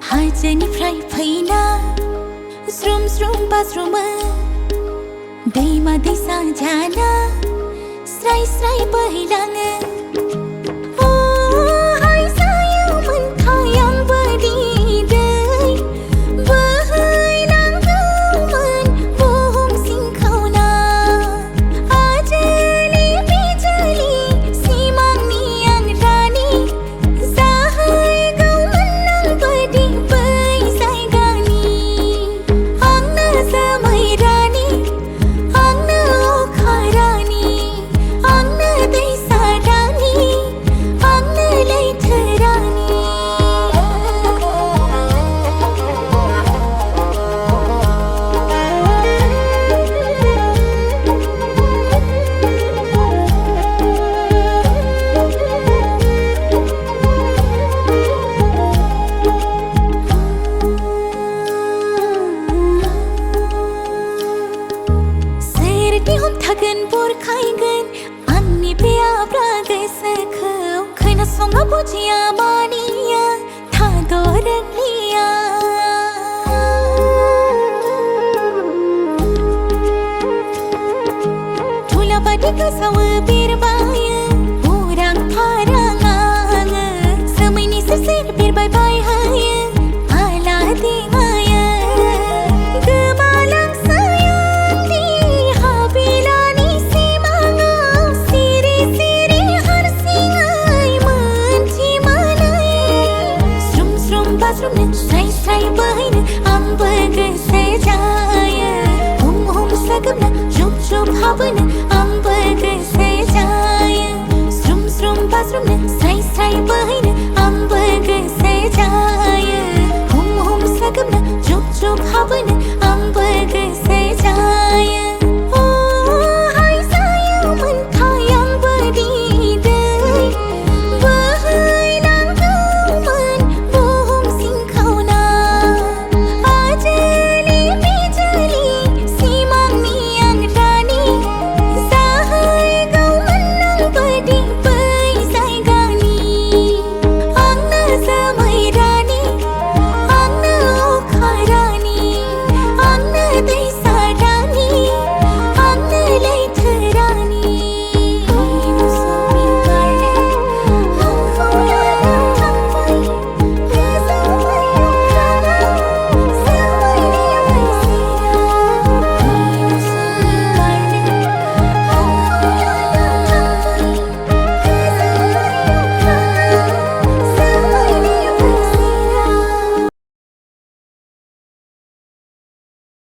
हाजोनिफ्राय फैना स्रुम स्रुम बाज्रुमो दैमा दैसा जाना स्राय स्राय बोहैलाङो थागोन बुरखायगोन आंनि बे आब्रा गोसोखौ खोनासङा बुजिया मानिया थाद'रोंलिया थुला बादि गोसावो बिरबायो उरां फारां आङो जोमैनि सेर सेर बिरबाय बायहायो आला दिङायो स्राय स्राय बोहैनो आंबो गोसो जायो हम हम सोगोमनो जुब जुब हाबोनो आंबो गोसो जायो स्रुम स्रुम बाज्रुमनो स्राय स्राय बोहैनो